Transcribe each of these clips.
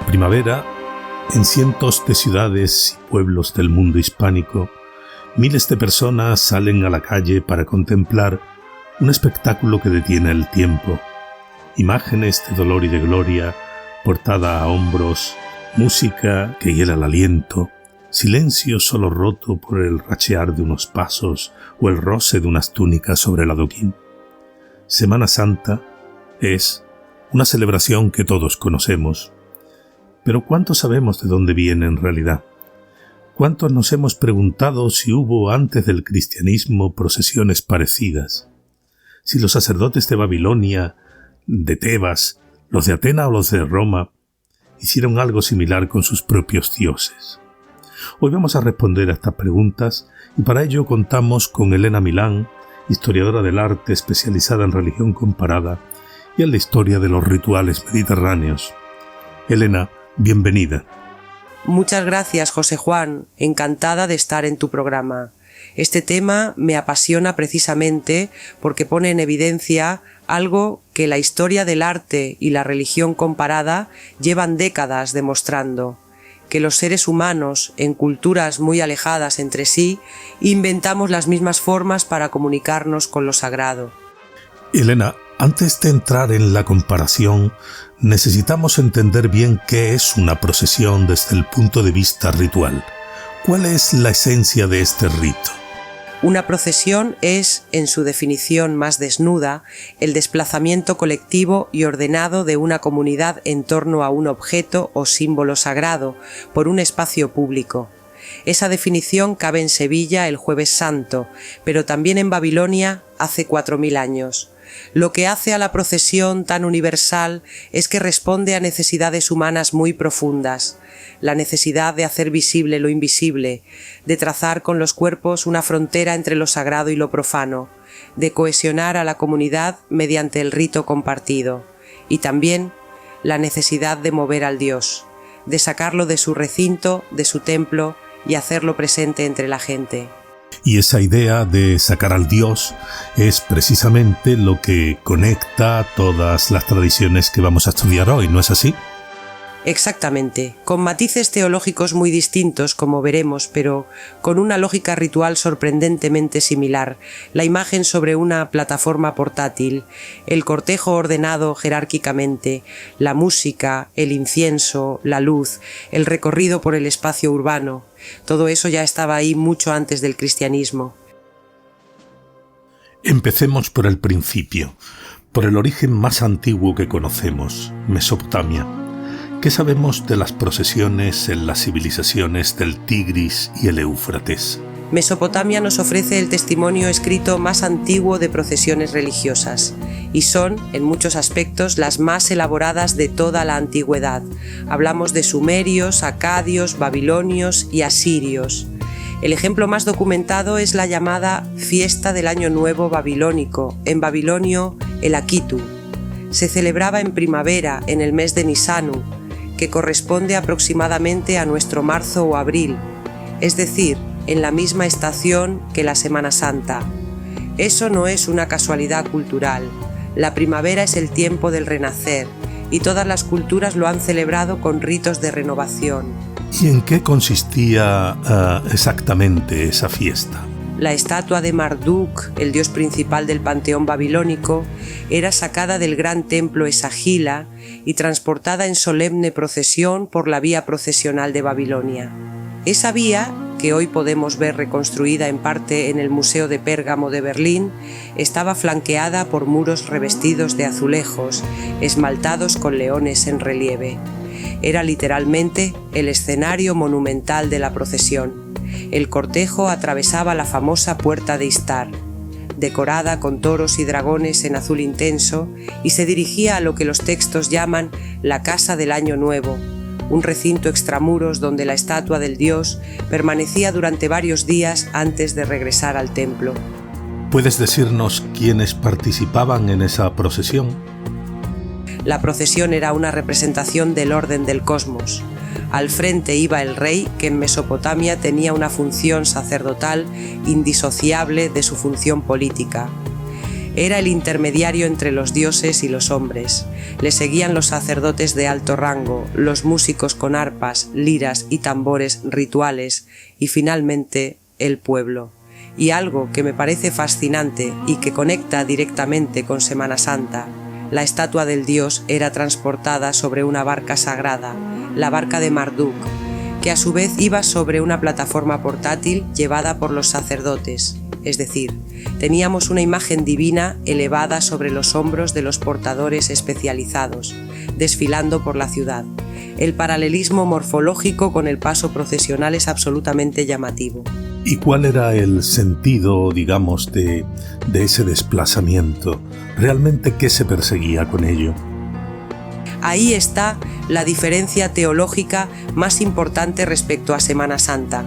Primavera, en cientos de ciudades y pueblos del mundo hispánico, miles de personas salen a la calle para contemplar un espectáculo que detiene el tiempo. Imágenes de dolor y de gloria, portada a hombros, música que hiela el aliento, silencio solo roto por el rachear de unos pasos o el roce de unas túnicas sobre el adoquín. Semana Santa es una celebración que todos conocemos. Pero ¿cuánto sabemos de dónde viene en realidad? ¿Cuántos nos hemos preguntado si hubo antes del cristianismo procesiones parecidas? Si los sacerdotes de Babilonia, de Tebas, los de Atenas o los de Roma, hicieron algo similar con sus propios dioses. Hoy vamos a responder a estas preguntas y para ello contamos con Elena Milán, historiadora del arte especializada en religión comparada y en la historia de los rituales mediterráneos. Elena, bienvenida. Muchas gracias, José Juan. Encantada de estar en tu programa. Este tema me apasiona precisamente porque pone en evidencia algo que la historia del arte y la religión comparada llevan décadas demostrando, que los seres humanos, en culturas muy alejadas entre sí, inventamos las mismas formas para comunicarnos con lo sagrado. Elena, antes de entrar en la comparación, necesitamos entender bien qué es una procesión desde el punto de vista ritual. ¿Cuál es la esencia de este rito? Una procesión es, en su definición más desnuda, el desplazamiento colectivo y ordenado de una comunidad en torno a un objeto o símbolo sagrado, por un espacio público. Esa definición cabe en Sevilla el Jueves Santo, pero también en Babilonia hace 4000 años. Lo que hace a la procesión tan universal es que responde a necesidades humanas muy profundas, la necesidad de hacer visible lo invisible, de trazar con los cuerpos una frontera entre lo sagrado y lo profano, de cohesionar a la comunidad mediante el rito compartido, y también la necesidad de mover al Dios, de sacarlo de su recinto, de su templo y hacerlo presente entre la gente. Y esa idea de sacar al Dios es precisamente lo que conecta todas las tradiciones que vamos a estudiar hoy, ¿no es así? Exactamente, con matices teológicos muy distintos, como veremos, pero con una lógica ritual sorprendentemente similar, la imagen sobre una plataforma portátil, el cortejo ordenado jerárquicamente, la música, el incienso, la luz, el recorrido por el espacio urbano, todo eso ya estaba ahí mucho antes del cristianismo. Empecemos por el principio, por el origen más antiguo que conocemos, Mesopotamia. ¿Qué sabemos de las procesiones en las civilizaciones del Tigris y el Éufrates? Mesopotamia nos ofrece el testimonio escrito más antiguo de procesiones religiosas, y son, en muchos aspectos, las más elaboradas de toda la antigüedad. Hablamos de sumerios, acadios, babilonios y asirios. El ejemplo más documentado es la llamada Fiesta del Año Nuevo Babilónico, en babilonio el Akitu. Se celebraba en primavera, en el mes de Nisanu, que corresponde aproximadamente a nuestro marzo o abril, es decir, en la misma estación que la Semana Santa. Eso no es una casualidad cultural. La primavera es el tiempo del renacer, y todas las culturas lo han celebrado con ritos de renovación. ¿Y en qué consistía exactamente esa fiesta? La estatua de Marduk, el dios principal del panteón babilónico, era sacada del gran templo Esagila y transportada en solemne procesión por la vía procesional de Babilonia. Esa vía, que hoy podemos ver reconstruida en parte en el Museo de Pérgamo de Berlín, estaba flanqueada por muros revestidos de azulejos, esmaltados con leones en relieve. Era literalmente el escenario monumental de la procesión. El cortejo atravesaba la famosa puerta de Istar. decorada con toros y dragones en azul intenso, y se dirigía a lo que los textos llaman la Casa del Año Nuevo, un recinto extramuros donde la estatua del dios permanecía durante varios días antes de regresar al templo. ¿Puedes decirnos quiénes participaban en esa procesión? La procesión era una representación del orden del cosmos. Al frente iba el rey, que en Mesopotamia tenía una función sacerdotal indisociable de su función política. Era el intermediario entre los dioses y los hombres. Le seguían los sacerdotes de alto rango, los músicos con arpas, liras y tambores rituales, y finalmente el pueblo. Y algo que me parece fascinante y que conecta directamente con Semana Santa: la estatua del dios era transportada sobre una barca sagrada, la barca de Marduk, que a su vez iba sobre una plataforma portátil llevada por los sacerdotes. Es decir, teníamos una imagen divina elevada sobre los hombros de los portadores especializados, desfilando por la ciudad. El paralelismo morfológico con el paso procesional es absolutamente llamativo. ¿Y cuál era el sentido, digamos, de ese desplazamiento? ¿Realmente qué se perseguía con ello? Ahí está la diferencia teológica más importante respecto a Semana Santa.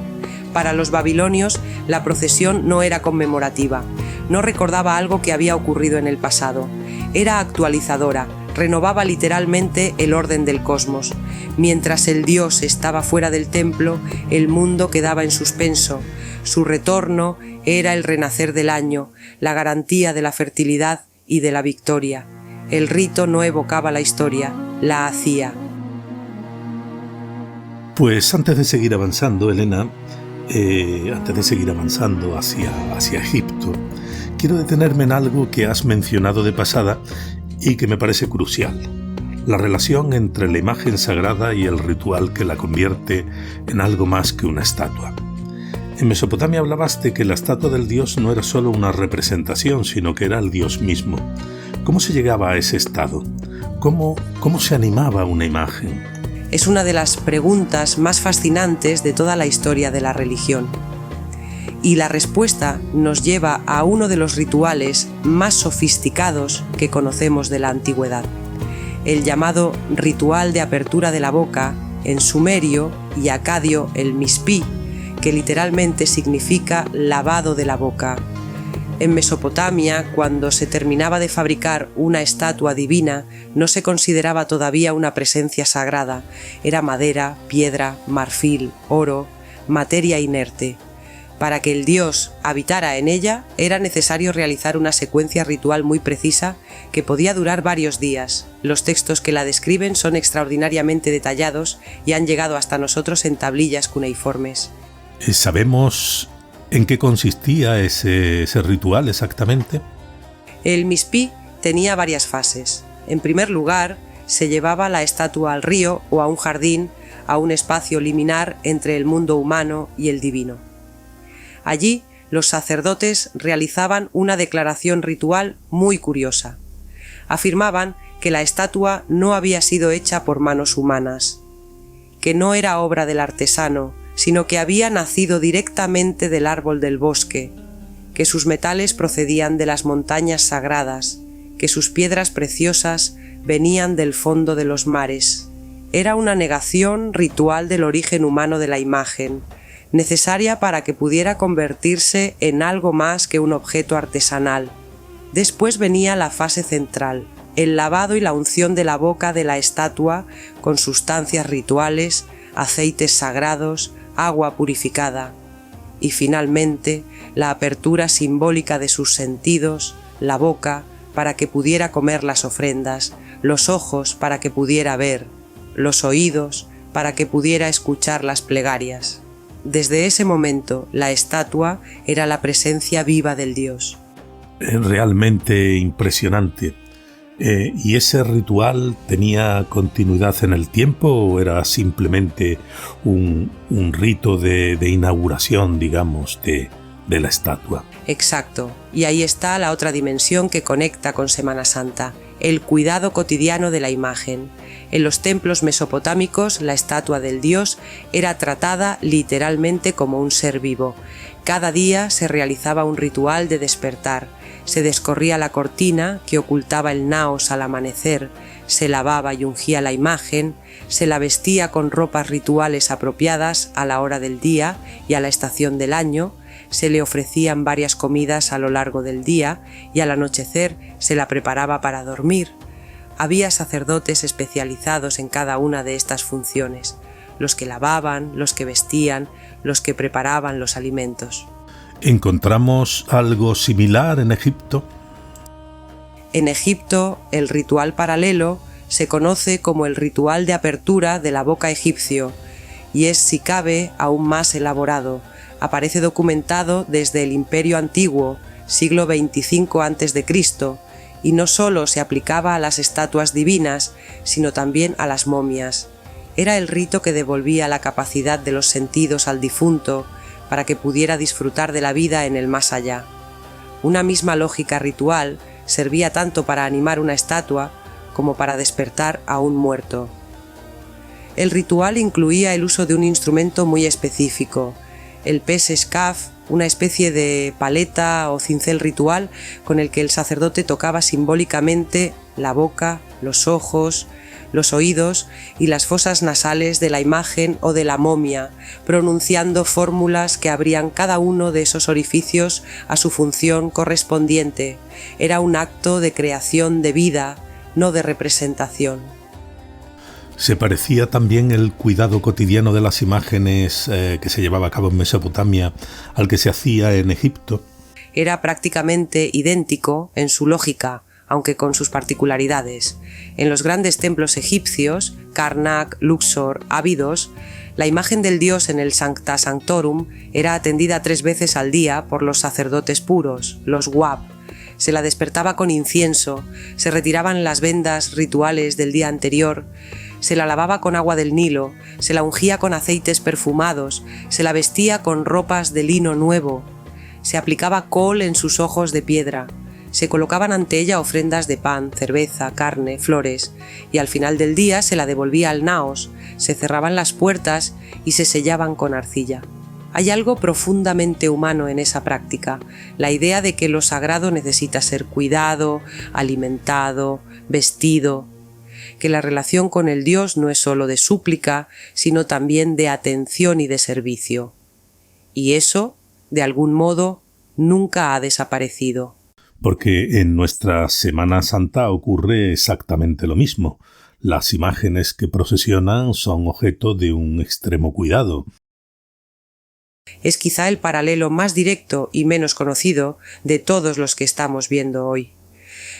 Para los babilonios, la procesión no era conmemorativa, no recordaba algo que había ocurrido en el pasado, era actualizadora, renovaba literalmente el orden del cosmos. Mientras el dios estaba fuera del templo, el mundo quedaba en suspenso. Su retorno era el renacer del año, la garantía de la fertilidad y de la victoria. El rito no evocaba la historia, la hacía. Pues antes de seguir avanzando, Elena, hacia Egipto, quiero detenerme en algo que has mencionado de pasada y que me parece crucial: la relación entre la imagen sagrada y el ritual que la convierte en algo más que una estatua. En Mesopotamia hablabas de que la estatua del dios no era solo una representación, sino que era el dios mismo. ¿Cómo se llegaba a ese estado? ¿Cómo se animaba una imagen? Es una de las preguntas más fascinantes de toda la historia de la religión. Y la respuesta nos lleva a uno de los rituales más sofisticados que conocemos de la antigüedad: el llamado ritual de apertura de la boca, en sumerio y acadio el mispí, que literalmente significa lavado de la boca. En Mesopotamia, cuando se terminaba de fabricar una estatua divina, no se consideraba todavía una presencia sagrada. Era madera, piedra, marfil, oro, materia inerte. Para que el dios habitara en ella, era necesario realizar una secuencia ritual muy precisa que podía durar varios días. Los textos que la describen son extraordinariamente detallados y han llegado hasta nosotros en tablillas cuneiformes. ¿Sabemos en qué consistía ese ritual exactamente? El mispí tenía varias fases. En primer lugar, se llevaba la estatua al río o a un jardín, a un espacio liminar entre el mundo humano y el divino. Allí, los sacerdotes realizaban una declaración ritual muy curiosa. Afirmaban que la estatua no había sido hecha por manos humanas, que no era obra del artesano, sino que había nacido directamente del árbol del bosque, que sus metales procedían de las montañas sagradas, que sus piedras preciosas venían del fondo de los mares. Era una negación ritual del origen humano de la imagen, necesaria para que pudiera convertirse en algo más que un objeto artesanal. Después venía la fase central, el lavado y la unción de la boca de la estatua con sustancias rituales, aceites sagrados, agua purificada, y finalmente la apertura simbólica de sus sentidos, la boca para que pudiera comer las ofrendas, los ojos para que pudiera ver, los oídos para que pudiera escuchar las plegarias. Desde ese momento, la estatua era la presencia viva del dios. Es realmente impresionante. ¿Y ese ritual tenía continuidad en el tiempo o era simplemente un rito de inauguración, digamos, de la estatua? Exacto. Y ahí está la otra dimensión que conecta con Semana Santa: el cuidado cotidiano de la imagen. En los templos mesopotámicos, la estatua del dios era tratada literalmente como un ser vivo, Cada día se realizaba un ritual de despertar, se descorría la cortina que ocultaba el naos al amanecer, se lavaba y ungía la imagen, se la vestía con ropas rituales apropiadas a la hora del día y a la estación del año, se le ofrecían varias comidas a lo largo del día y al anochecer se la preparaba para dormir. Había sacerdotes especializados en cada una de estas funciones, los que lavaban, los que vestían, los que preparaban los alimentos. ¿Encontramos algo similar en Egipto? En Egipto, el ritual paralelo se conoce como el ritual de apertura de la boca egipcio y es, si cabe, aún más elaborado. Aparece documentado desde el Imperio Antiguo, siglo XXV a.C., y no solo se aplicaba a las estatuas divinas, sino también a las momias. Era el rito que devolvía la capacidad de los sentidos al difunto para que pudiera disfrutar de la vida en el más allá. Una misma lógica ritual servía tanto para animar una estatua como para despertar a un muerto. El ritual incluía el uso de un instrumento muy específico, el pes-eskaf, una especie de paleta o cincel ritual con el que el sacerdote tocaba simbólicamente la boca, los ojos, los oídos y las fosas nasales de la imagen o de la momia, pronunciando fórmulas que abrían cada uno de esos orificios a su función correspondiente. Era un acto de creación de vida, no de representación. ¿Se parecía también el cuidado cotidiano de las imágenes que se llevaba a cabo en Mesopotamia al que se hacía en Egipto? Era prácticamente idéntico en su lógica, aunque con sus particularidades. En los grandes templos egipcios, Karnak, Luxor, Abidos, la imagen del dios en el Sancta Sanctorum era atendida 3 veces al día por los sacerdotes puros, los Wab. Se la despertaba con incienso, se retiraban las vendas rituales del día anterior, se la lavaba con agua del Nilo, se la ungía con aceites perfumados, se la vestía con ropas de lino nuevo, se aplicaba col en sus ojos de piedra, se colocaban ante ella ofrendas de pan, cerveza, carne, flores, y al final del día se la devolvía al naos, se cerraban las puertas y se sellaban con arcilla. Hay algo profundamente humano en esa práctica, la idea de que lo sagrado necesita ser cuidado, alimentado, vestido, que la relación con el Dios no es solo de súplica, sino también de atención y de servicio. Y eso, de algún modo, nunca ha desaparecido. Porque en nuestra Semana Santa ocurre exactamente lo mismo. Las imágenes que procesionan son objeto de un extremo cuidado. Es quizá el paralelo más directo y menos conocido de todos los que estamos viendo hoy.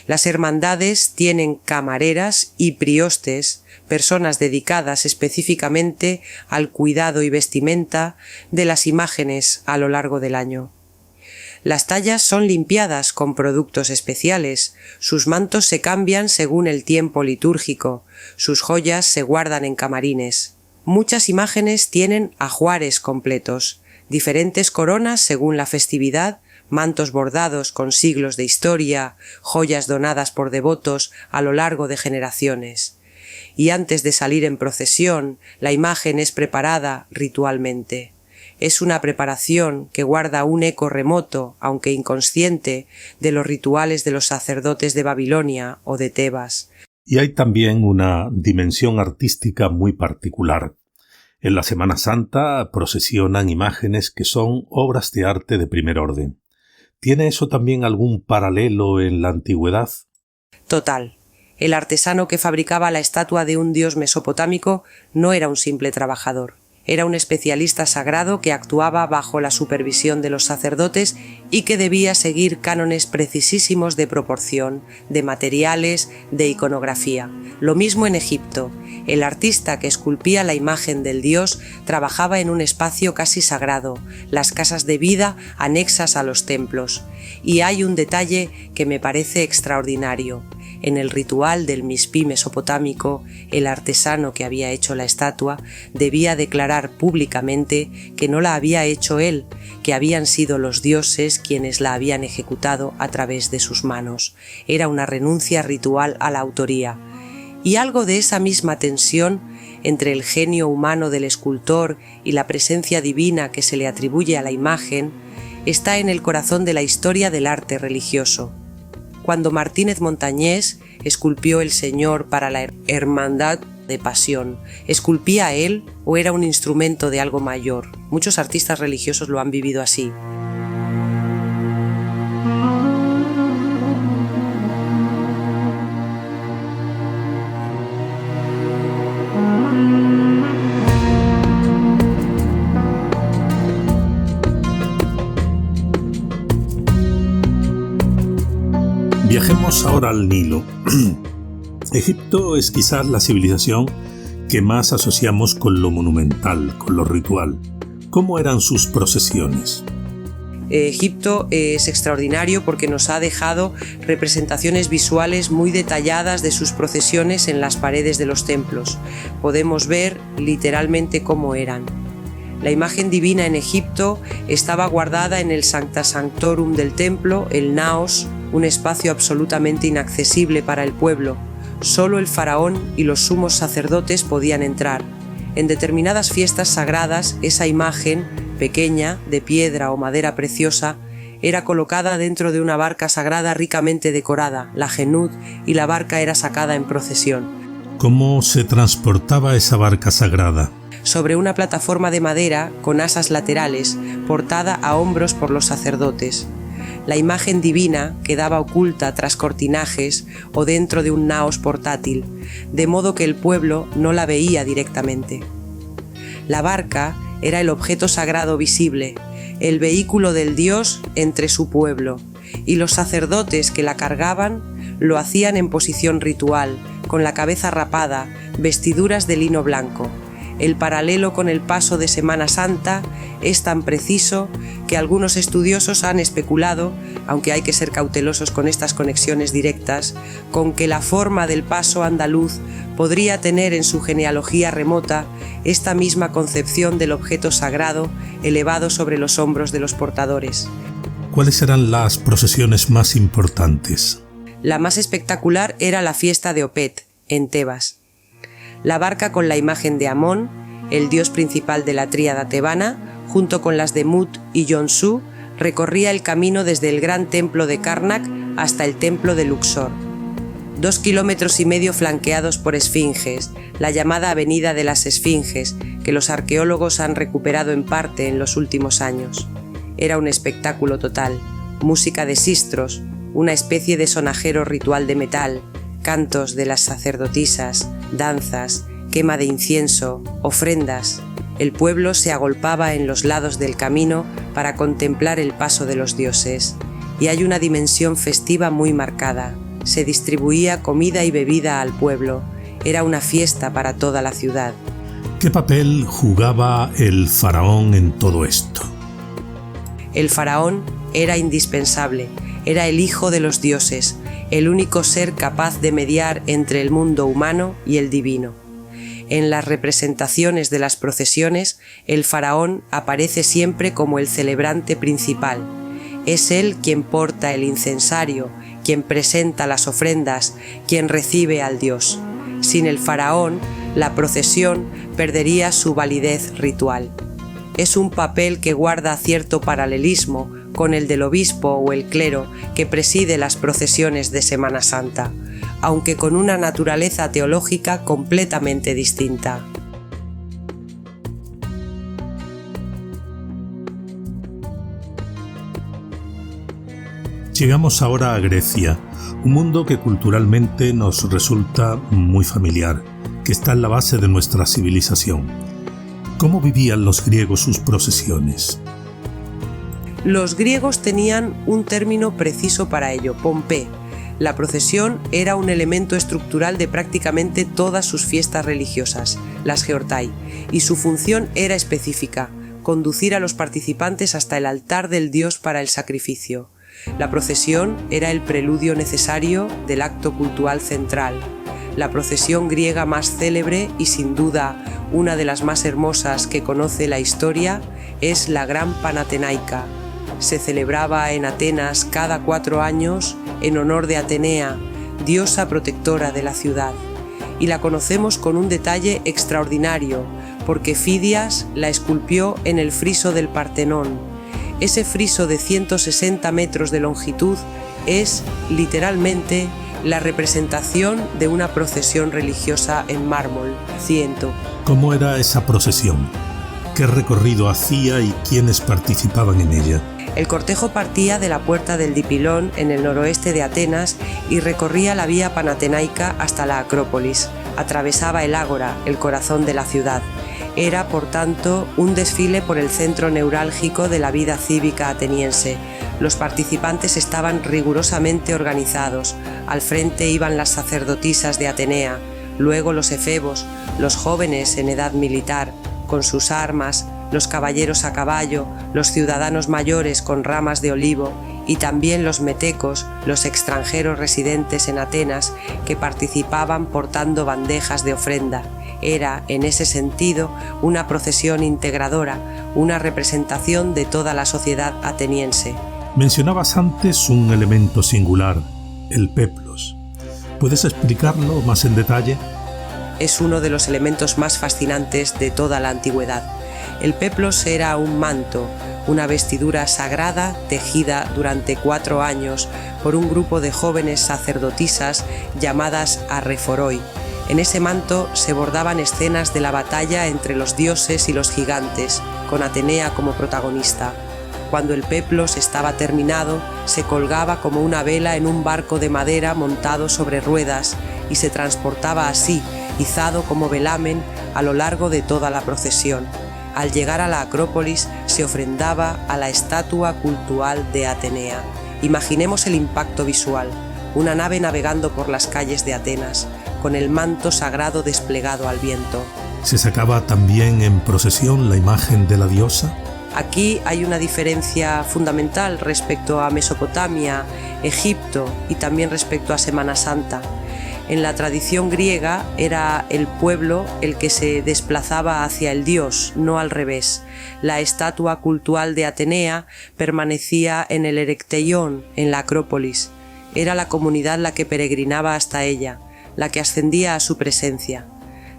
Las hermandades tienen camareras y priostes, personas dedicadas específicamente al cuidado y vestimenta de las imágenes a lo largo del año. Las tallas son limpiadas con productos especiales, sus mantos se cambian según el tiempo litúrgico, sus joyas se guardan en camarines. Muchas imágenes tienen ajuares completos, diferentes coronas según la festividad, mantos bordados con siglos de historia, joyas donadas por devotos a lo largo de generaciones. Y antes de salir en procesión, la imagen es preparada ritualmente. Es una preparación que guarda un eco remoto, aunque inconsciente, de los rituales de los sacerdotes de Babilonia o de Tebas. Y hay también una dimensión artística muy particular. En la Semana Santa procesionan imágenes que son obras de arte de primer orden. ¿Tiene eso también algún paralelo en la antigüedad? Total. El artesano que fabricaba la estatua de un dios mesopotámico no era un simple trabajador. Era un especialista sagrado que actuaba bajo la supervisión de los sacerdotes y que debía seguir cánones precisísimos de proporción, de materiales, de iconografía. Lo mismo en Egipto. El artista que esculpía la imagen del dios trabajaba en un espacio casi sagrado, las casas de vida anexas a los templos. Y hay un detalle que me parece extraordinario. En el ritual del mispí mesopotámico, el artesano que había hecho la estatua debía declarar públicamente que no la había hecho él, que habían sido los dioses quienes la habían ejecutado a través de sus manos. Era una renuncia ritual a la autoría. Y algo de esa misma tensión entre el genio humano del escultor y la presencia divina que se le atribuye a la imagen está en el corazón de la historia del arte religioso. Cuando Martínez Montañés esculpió el Señor para la Hermandad de Pasión, ¿esculpía él o era un instrumento de algo mayor? Muchos artistas religiosos lo han vivido así. Viajemos ahora al Nilo. Egipto es quizás la civilización que más asociamos con lo monumental, con lo ritual. ¿Cómo eran sus procesiones? Egipto es extraordinario porque nos ha dejado representaciones visuales muy detalladas de sus procesiones en las paredes de los templos. Podemos ver literalmente cómo eran. La imagen divina en Egipto estaba guardada en el Sancta Sanctorum del templo, el Naos, un espacio absolutamente inaccesible para el pueblo. Solo el faraón y los sumos sacerdotes podían entrar. En determinadas fiestas sagradas, esa imagen, pequeña, de piedra o madera preciosa, era colocada dentro de una barca sagrada ricamente decorada, la Genud, y la barca era sacada en procesión. ¿Cómo se transportaba esa barca sagrada? Sobre una plataforma de madera con asas laterales, portada a hombros por los sacerdotes. La imagen divina quedaba oculta tras cortinajes o dentro de un naos portátil, de modo que el pueblo no la veía directamente. La barca era el objeto sagrado visible, el vehículo del Dios entre su pueblo, y los sacerdotes que la cargaban lo hacían en posición ritual, con la cabeza rapada, vestiduras de lino blanco. El paralelo con el paso de Semana Santa es tan preciso que algunos estudiosos han especulado, aunque hay que ser cautelosos con estas conexiones directas, con que la forma del paso andaluz podría tener en su genealogía remota esta misma concepción del objeto sagrado elevado sobre los hombros de los portadores. ¿Cuáles eran las procesiones más importantes? La más espectacular era la fiesta de Opet, en Tebas. La barca con la imagen de Amón, el dios principal de la tríada tebana, junto con las de Mut y Yonsu, recorría el camino desde el gran templo de Karnak hasta el templo de Luxor. 2,5 kilómetros flanqueados por esfinges, la llamada Avenida de las Esfinges, que los arqueólogos han recuperado en parte en los últimos años. Era un espectáculo total, música de sistros, una especie de sonajero ritual de metal, cantos de las sacerdotisas, danzas, quema de incienso, ofrendas. El pueblo se agolpaba en los lados del camino para contemplar el paso de los dioses, y hay una dimensión festiva muy marcada. Se distribuía comida y bebida al pueblo. Era una fiesta para toda la ciudad. ¿Qué papel jugaba el faraón en todo esto? El faraón era indispensable, era el hijo de los dioses, el único ser capaz de mediar entre el mundo humano y el divino. En las representaciones de las procesiones, el faraón aparece siempre como el celebrante principal. Es él quien porta el incensario, quien presenta las ofrendas, quien recibe al dios. Sin el faraón, la procesión perdería su validez ritual. Es un papel que guarda cierto paralelismo con el del obispo o el clero que preside las procesiones de Semana Santa, aunque con una naturaleza teológica completamente distinta. Llegamos ahora a Grecia, un mundo que culturalmente nos resulta muy familiar, que está en la base de nuestra civilización. ¿Cómo vivían los griegos sus procesiones? Los griegos tenían un término preciso para ello, pompé. La procesión era un elemento estructural de prácticamente todas sus fiestas religiosas, las geortai, y su función era específica, conducir a los participantes hasta el altar del dios para el sacrificio. La procesión era el preludio necesario del acto cultural central. La procesión griega más célebre y sin duda una de las más hermosas que conoce la historia es la Gran Panatenaica. Se celebraba en Atenas cada 4 años en honor de Atenea, diosa protectora de la ciudad, y la conocemos con un detalle extraordinario, porque Fidias la esculpió en el friso del Partenón. Ese friso de 160 metros de longitud es, literalmente, la representación de una procesión religiosa en mármol, ciento. ¿Cómo era esa procesión? ¿Qué recorrido hacía y quiénes participaban en ella? El cortejo partía de la Puerta del Dipilón en el noroeste de Atenas y recorría la vía panatenaica hasta la Acrópolis. Atravesaba el Ágora, el corazón de la ciudad. Era, por tanto, un desfile por el centro neurálgico de la vida cívica ateniense. Los participantes estaban rigurosamente organizados. Al frente iban las sacerdotisas de Atenea, luego los efebos, los jóvenes en edad militar, con sus armas, los caballeros a caballo, los ciudadanos mayores con ramas de olivo y también los metecos, los extranjeros residentes en Atenas, que participaban portando bandejas de ofrenda. Era, en ese sentido, una procesión integradora, una representación de toda la sociedad ateniense. Mencionabas antes un elemento singular, el peplos. ¿Puedes explicarlo más en detalle? Es uno de los elementos más fascinantes de toda la antigüedad. El peplos era un manto, una vestidura sagrada tejida durante 4 años por un grupo de jóvenes sacerdotisas llamadas arreforoi. En ese manto se bordaban escenas de la batalla entre los dioses y los gigantes, con Atenea como protagonista. Cuando el peplos estaba terminado, se colgaba como una vela en un barco de madera montado sobre ruedas y se transportaba así, izado como velamen, a lo largo de toda la procesión. Al llegar a la Acrópolis se ofrendaba a la estatua cultual de Atenea. Imaginemos el impacto visual, una nave navegando por las calles de Atenas, con el manto sagrado desplegado al viento. ¿Se sacaba también en procesión la imagen de la diosa? Aquí hay una diferencia fundamental respecto a Mesopotamia, Egipto y también respecto a Semana Santa. En la tradición griega era el pueblo el que se desplazaba hacia el dios, no al revés. La estatua cultual de Atenea permanecía en el Erekteion, en la Acrópolis. Era la comunidad la que peregrinaba hasta ella, la que ascendía a su presencia.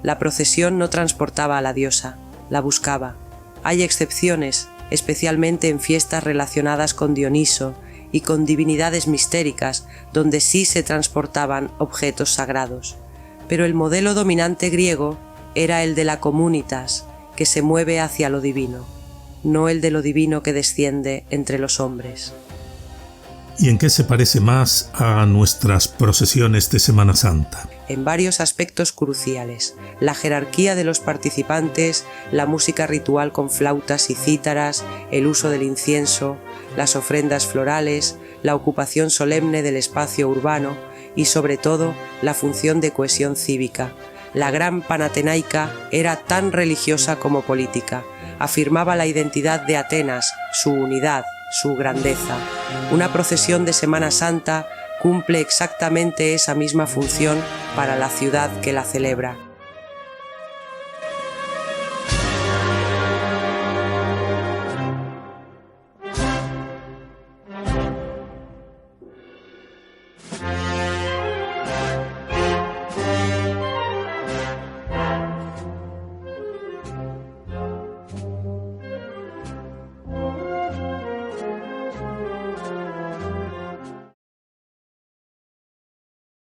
La procesión no transportaba a la diosa, la buscaba. Hay excepciones, especialmente en fiestas relacionadas con Dioniso y con divinidades mistéricas, donde sí se transportaban objetos sagrados. Pero el modelo dominante griego era el de la comunitas, que se mueve hacia lo divino, no el de lo divino que desciende entre los hombres. ¿Y en qué se parece más a nuestras procesiones de Semana Santa? En varios aspectos cruciales: la jerarquía de los participantes, la música ritual con flautas y cítaras, el uso del incienso, las ofrendas florales, la ocupación solemne del espacio urbano y, sobre todo, la función de cohesión cívica. La gran Panatenaica era tan religiosa como política. Afirmaba la identidad de Atenas, su unidad, su grandeza. Una procesión de Semana Santa cumple exactamente esa misma función para la ciudad que la celebra.